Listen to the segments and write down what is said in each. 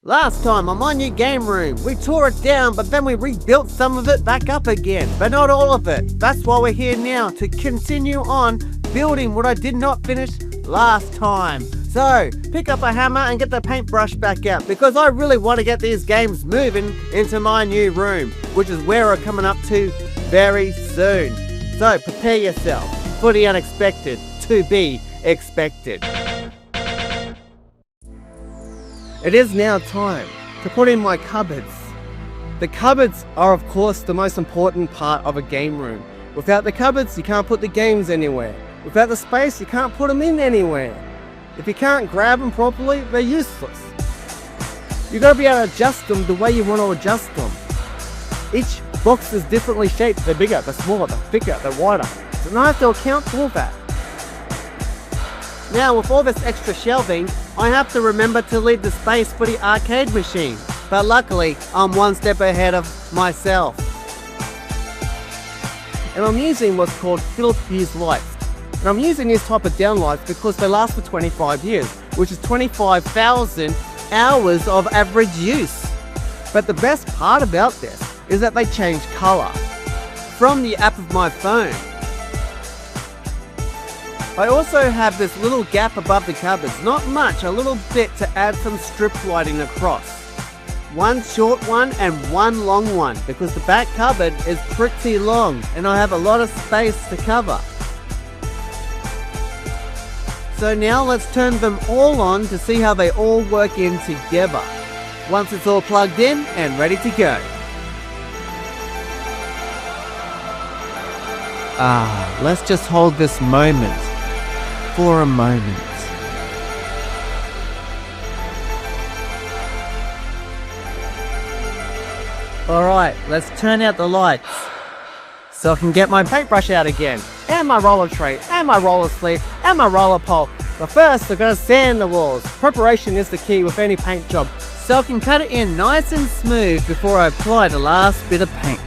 Last time on my new game room, we tore it down, but then we rebuilt some of it back up again, but not all of it. That's why we're here now, to continue on building what I did not finish last time. So, pick up a hammer and get the paintbrush back out, because I really want to get these games moving into my new room, which is where we're coming up to very soon. So, prepare yourself for the unexpected to be expected. It is now time to put in my cupboards. The cupboards are of course the most important part of a game room. Without the cupboards, you can't put the games anywhere. Without the space, you can't put them in anywhere. If you can't grab them properly, they're useless. You've got to be able to adjust them the way you want to adjust them. Each box is differently shaped. They're bigger, they're smaller, they're thicker, they're wider. So I have to account for all that. Now with all this extra shelving, I have to remember to leave the space for the arcade machine. But luckily, I'm one step ahead of myself. And I'm using what's called Philips Hue lights. And I'm using this type of downlights because they last for 25 years, which is 25,000 hours of average use. But the best part about this is that they change color from the app of my phone. I also have this little gap above the cupboards, not much, a little bit to add some strip lighting across. One short one and one long one, because the back cupboard is pretty long and I have a lot of space to cover. So now let's turn them all on to see how they all work in together. Once it's all plugged in and ready to go. Let's just hold this moment for a moment. Alright, let's turn out the lights so I can get my paintbrush out again, and my roller tray, and my roller sleeve, and my roller pole. But first I'm going to sand the walls. Preparation is the key with any paint job, so I can cut it in nice and smooth before I apply the last bit of paint.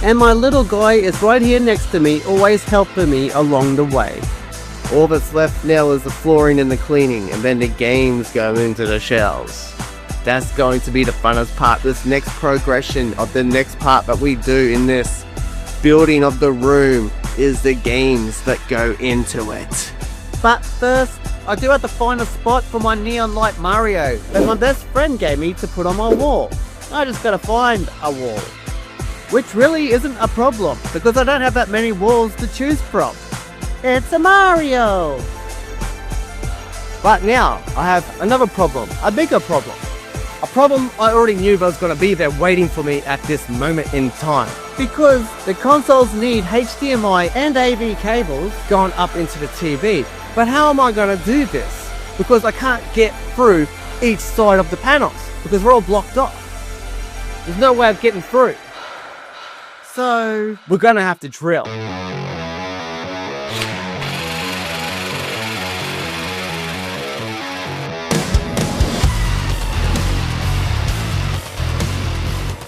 And my little guy is right here next to me, always helping me along the way. All that's left now is the flooring and the cleaning, and then the games go into the shelves. That's going to be the funnest part. This next progression of the next part that we do in this building of the room is the games that go into it. But first, I do have to find a spot for my neon light Mario that my best friend gave me to put on my wall. I just gotta find a wall. Which really isn't a problem, because I don't have that many walls to choose from. It's a Mario! But now, I have another problem, a bigger problem. A problem I already knew was going to be there waiting for me at this moment in time. Because the consoles need HDMI and AV cables going up into the TV. But how am I going to do this? Because I can't get through each side of the panels, because we're all blocked off. There's no way of getting through. So, we're gonna have to drill.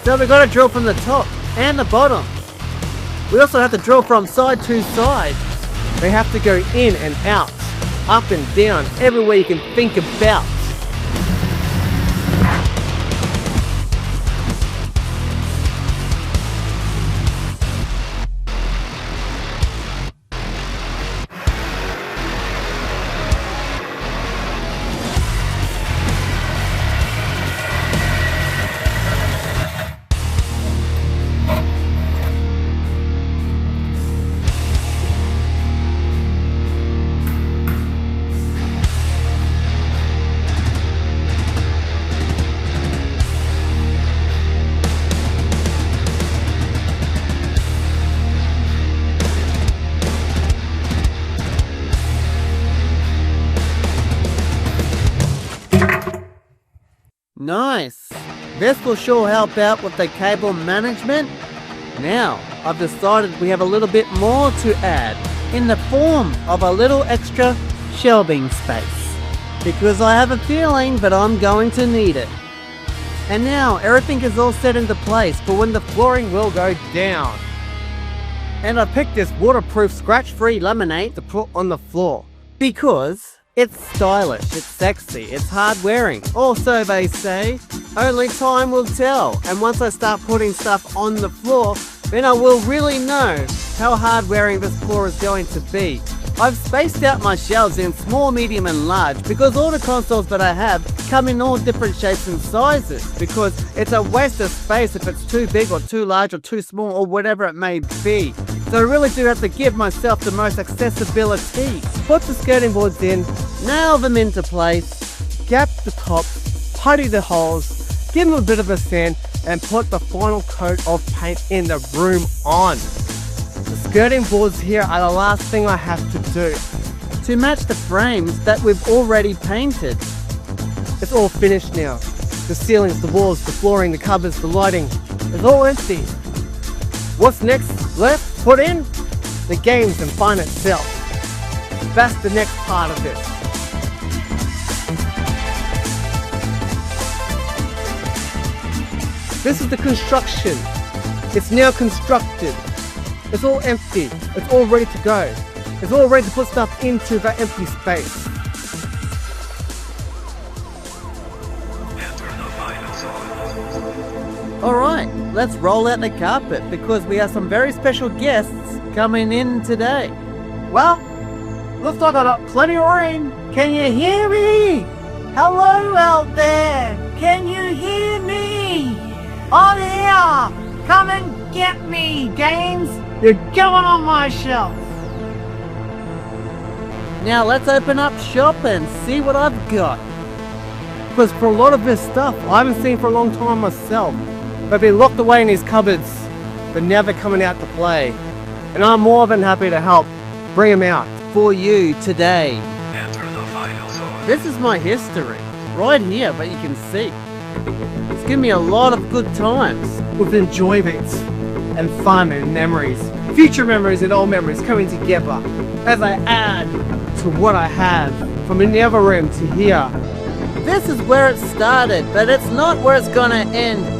So we gotta drill from the top and the bottom. We also have to drill from side to side. They have to go in and out, up and down, everywhere you can think about. Nice! This will sure help out with the cable management. Now, I've decided we have a little bit more to add in the form of a little extra shelving space. Because I have a feeling that I'm going to need it. And now everything is all set into place for when the flooring will go down. And I picked this waterproof scratch-free laminate to put on the floor. Because it's stylish, it's sexy, it's hard wearing. Also, they say, only time will tell. And once I start putting stuff on the floor, then I will really know how hard wearing this floor is going to be. I've spaced out my shelves in small, medium and large because all the consoles that I have come in all different shapes and sizes, because it's a waste of space if it's too big or too large or too small or whatever it may be. So I really do have to give myself the most accessibility. Put the skirting boards in, nail them into place, gap the tops, putty the holes, give them a bit of a sand and put the final coat of paint in the room on. The skirting boards here are the last thing I have to do to match the frames that we've already painted. It's all finished now. The ceilings, the walls, the flooring, the cupboards, the lighting, it's all empty. What's next left? Put in the games and fun itself. That's the next part of this. This is the construction. It's now constructed. It's all empty. It's all ready to go. It's all ready to put stuff into that empty space. Alright, let's roll out the carpet because we have some very special guests coming in today. Well, looks like I got plenty of rain. Can you hear me? Hello out there. Can you hear me? On here. Come and get me, games. You're going on my shelf. Now let's open up shop and see what I've got. Because for a lot of this stuff I haven't seen for a long time myself. They've been locked away in these cupboards, but now they're coming out to play. And I'm more than happy to help bring them out for you today. This is my history, right here, but you can see. It's given me a lot of good times with enjoyment and fun and memories. Future memories and old memories coming together as I add to what I have from in the other room to here. This is where it started, but it's not where it's gonna end.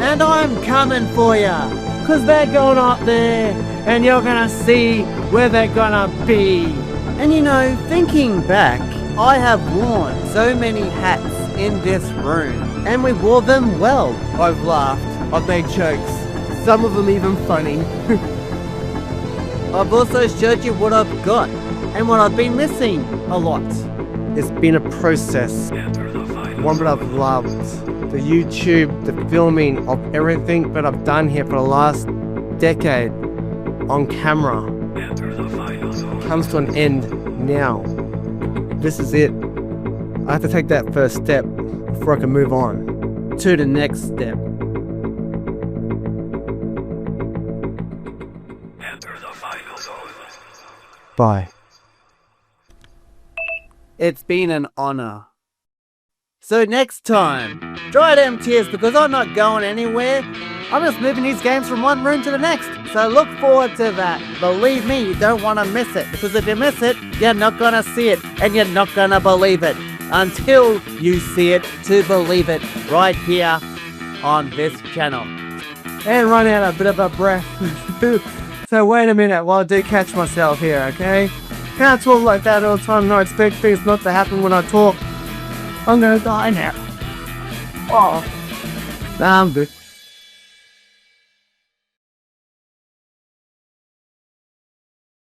And I'm coming for ya, cause they're going up there and you're gonna see where they're gonna be. And you know, thinking back, I have worn so many hats in this room and we wore them well. I've laughed, I've made jokes, some of them even funny. I've also showed you what I've got and what I've been missing a lot. It's been a process, one that I've loved. The YouTube, the filming of everything that I've done here for the last decade on camera comes to an end now. This is it. I have to take that first step before I can move on to the next step. Bye. It's been an honor. So next time, dry them tears because I'm not going anywhere. I'm just moving these games from one room to the next. So look forward to that. Believe me, you don't want to miss it. Because if you miss it, you're not going to see it. And you're not going to believe it. Until you see it to believe it. Right here on this channel. And run out a bit of a breath. So wait a minute while I do catch myself here, okay? Can't talk like that all the time. No, I expect things not to happen when I talk. I'm gonna die now. Oh. Nah, I'm good.